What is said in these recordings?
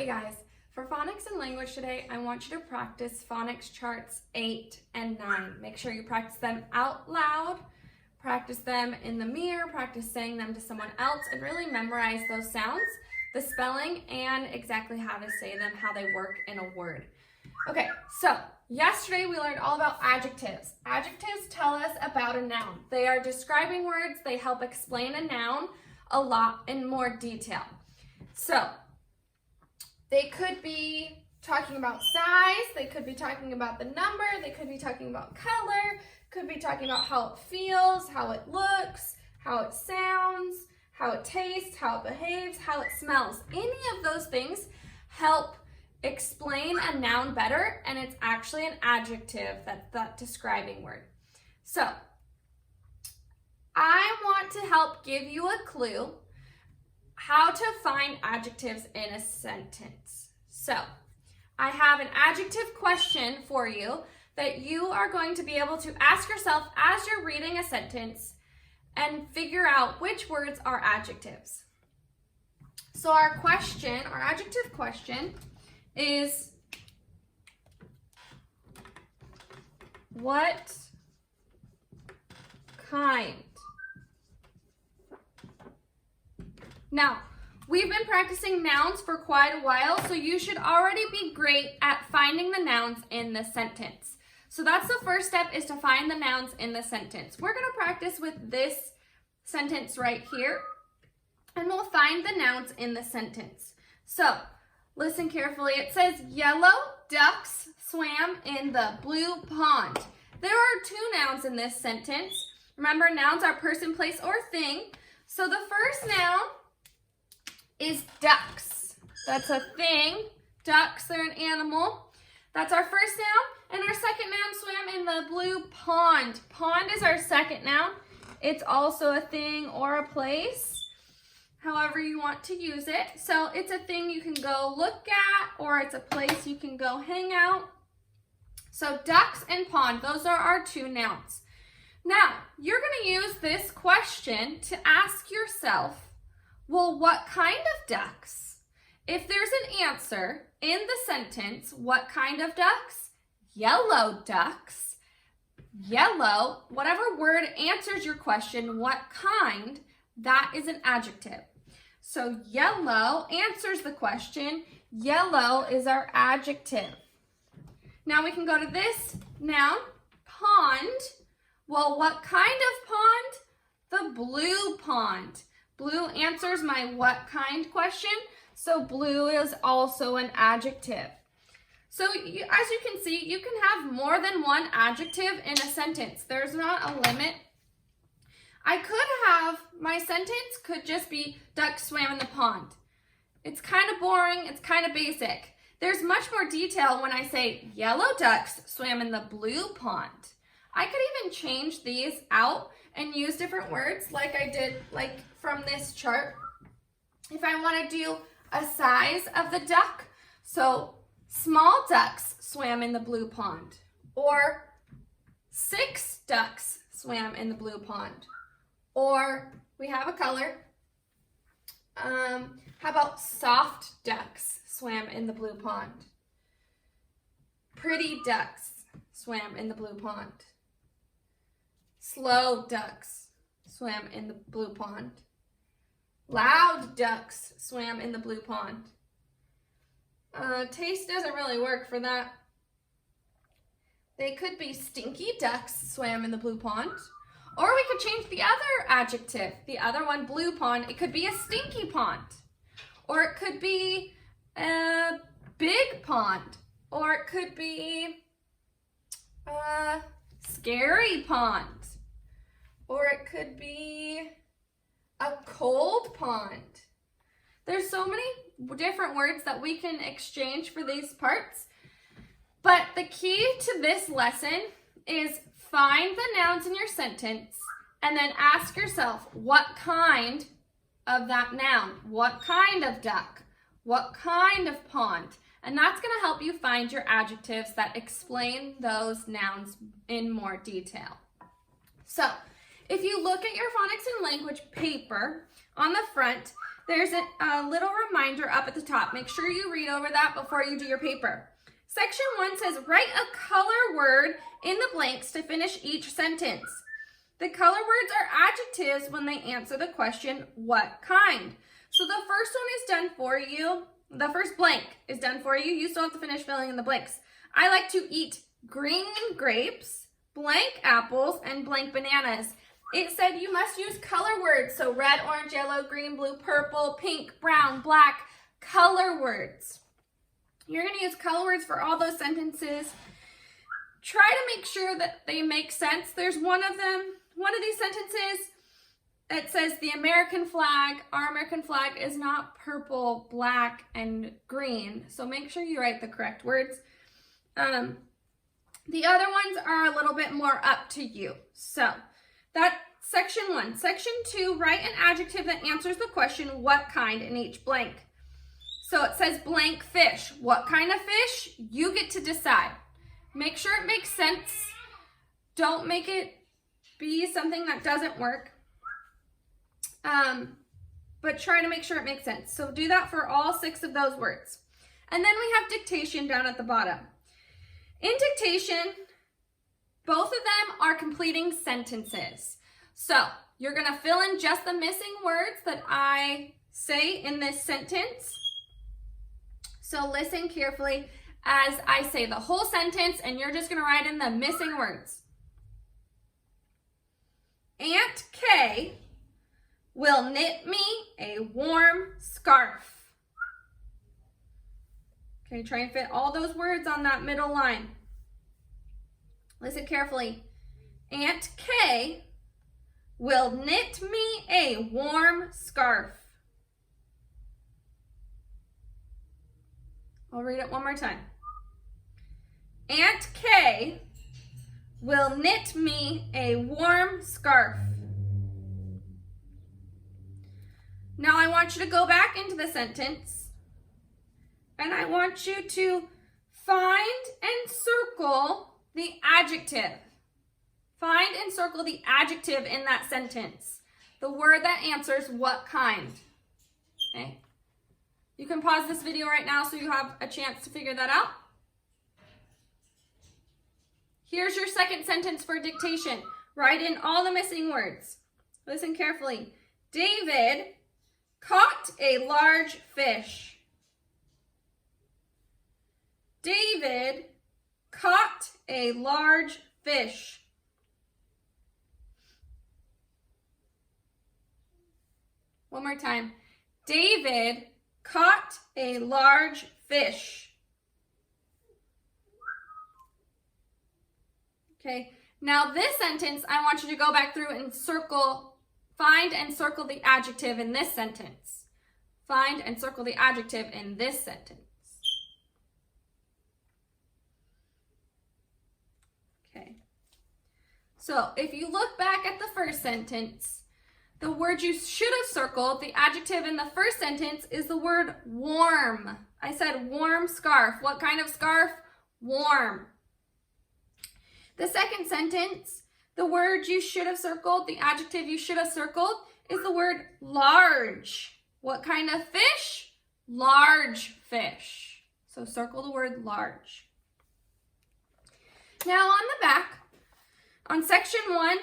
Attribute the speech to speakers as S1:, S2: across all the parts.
S1: Hey guys, for phonics and language today, I want you to practice phonics charts 8 and 9. Make sure you practice them out loud, practice them in the mirror, practice saying them to someone else, and really memorize those sounds, the spelling, and exactly how to say them, how they work in a word. Okay, so yesterday we learned all about adjectives. Adjectives tell us about a noun. They are describing words. They help explain a noun a lot in more detail. So they could be talking about size, they could be talking about the number, they could be talking about color, could be talking about how it feels, how it looks, how it sounds, how it tastes, how it behaves, how it smells. Any of those things help explain a noun better, and it's actually an adjective, that's that describing word. So I want to help give you a clue how to find adjectives in a sentence. So I have an adjective question for you that you are going to be able to ask yourself as you're reading a sentence and figure out which words are adjectives. So our adjective question is, what kind? Now, we've been practicing nouns for quite a while, so you should already be great at finding the nouns in the sentence. So that's the first step, is to find the nouns in the sentence. We're going to practice with this sentence right here, and we'll find the nouns in the sentence. So listen carefully. It says, yellow ducks swam in the blue pond. There are two nouns in this sentence. Remember, nouns are person, place, or thing. So the first noun is ducks. That's a thing. Ducks, they're an animal. That's our first noun. And our second noun, swam in the blue pond. Pond is our second noun. It's also a thing or a place, however you want to use it. So it's a thing you can go look at, or it's a place you can go hang out. So ducks and pond, those are our two nouns. Now, you're going to use this question to ask yourself, well, what kind of ducks? If there's an answer in the sentence, what kind of ducks? Yellow ducks. Yellow, whatever word answers your question, what kind, that is an adjective. So yellow answers the question. Yellow is our adjective. Now we can go to this noun, pond. Well, what kind of pond? The blue pond. Blue answers my what kind question, so blue is also an adjective. So as you can see, you can have more than one adjective in a sentence. There's not a limit. My sentence could just be ducks swam in the pond. It's kind of boring, it's kind of basic. There's much more detail when I say yellow ducks swam in the blue pond. I could even change these out and use different words like I did from this chart. If I want to do a size of the duck, so small ducks swam in the blue pond, or 6 ducks swam in the blue pond, or we have a color. How about soft ducks swam in the blue pond? Pretty ducks swam in the blue pond. Slow ducks swam in the blue pond. Loud ducks swam in the blue pond. Taste doesn't really work for that. They could be stinky ducks swam in the blue pond. Or we could change the other adjective, the other one, blue pond. It could be a stinky pond. Or it could be a big pond. Or it could be a scary pond. Or it could be a cold pond. There's so many different words that we can exchange for these parts. But the key to this lesson is find the nouns in your sentence and then ask yourself, what kind of that noun? What kind of duck? What kind of pond? And that's going to help you find your adjectives that explain those nouns in more detail. So if you look at your phonics and language paper, on the front, there's a little reminder up at the top. Make sure you read over that before you do your paper. Section 1 says, write a color word in the blanks to finish each sentence. The color words are adjectives when they answer the question, what kind? So the first one is done for you. The first blank is done for you. You still have to finish filling in the blanks. I like to eat green grapes, blank apples, and blank bananas. It said you must use color words. So red, orange, yellow, green, blue, purple, pink, brown, black, color words. You're going to use color words for all those sentences. Try to make sure that they make sense. There's one of these sentences that says the American flag. Our American flag is not purple, black, and green. So make sure you write the correct words. The other ones are a little bit more up to you. So that's section 1. Section 2, write an adjective that answers the question, what kind, in each blank. So it says blank fish. What kind of fish? You get to decide. Make sure it makes sense. Don't make it be something that doesn't work. But try to make sure it makes sense. So do that for all 6 of those words. And then we have dictation down at the bottom. In dictation, both of them are completing sentences. So you're going to fill in just the missing words that I say in this sentence. So listen carefully as I say the whole sentence, and you're just going to write in the missing words. Aunt Kay will knit me a warm scarf. Okay, try and fit all those words on that middle line. Listen carefully. Aunt Kay will knit me a warm scarf. I'll read it one more time. Aunt Kay will knit me a warm scarf. Now I want you to go back into the sentence, and I want you to find and circle the adjective. Find and circle the adjective in that sentence. The word that answers what kind. Okay. You can pause this video right now so you have a chance to figure that out. Here's your second sentence for dictation. Write in all the missing words. Listen carefully. David caught a large fish. David caught a large fish. One more time. David caught a large fish. Okay, now this sentence, I want you to go back through and find and circle the adjective in this sentence. Find and circle the adjective in this sentence. Okay, so if you look back at the first sentence, the word you should have circled, the adjective in the first sentence, is the word warm. I said warm scarf. What kind of scarf? Warm. The second sentence, the word you should have circled, the adjective you should have circled, is the word large. What kind of fish? Large fish. So circle the word large. Now on the back, on section 1,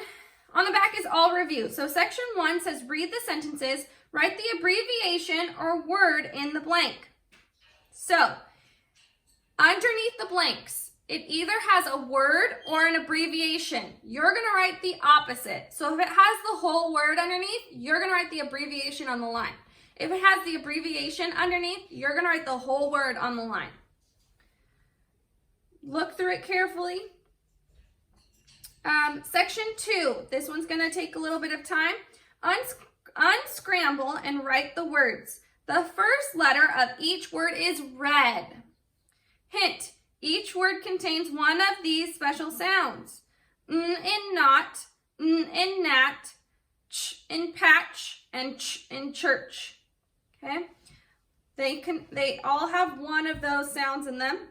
S1: on the back is all review. So section 1 says read the sentences, write the abbreviation or word in the blank. So underneath the blanks, it either has a word or an abbreviation. You're going to write the opposite. So if it has the whole word underneath, you're going to write the abbreviation on the line. If it has the abbreviation underneath, you're going to write the whole word on the line. Look through it carefully. Section 2, this one's going to take a little bit of time. Unscramble and write the words. The first letter of each word is red. Hint, each word contains one of these special sounds. N in not, n in gnat, ch in patch, and ch in church. Okay? They all have one of those sounds in them.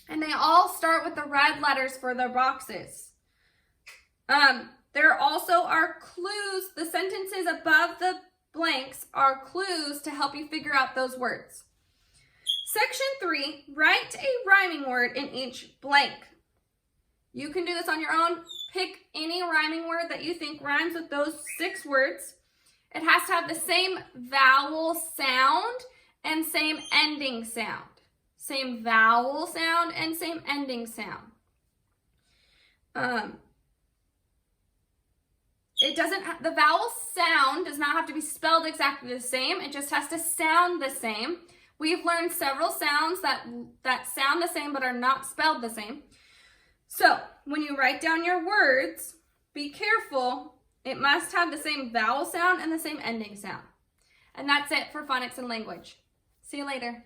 S1: And they all start with the red letters for their boxes. There also are clues. The sentences above the blanks are clues to help you figure out those words. Section 3, write a rhyming word in each blank. You can do this on your own. Pick any rhyming word that you think rhymes with those 6 words. It has to have the same vowel sound and same ending sound. Same vowel sound and same ending sound. The vowel sound does not have to be spelled exactly the same. It just has to sound the same. We've learned several sounds that sound the same but are not spelled the same. So when you write down your words, be careful. It must have the same vowel sound and the same ending sound. And that's it for phonics and language. See you later.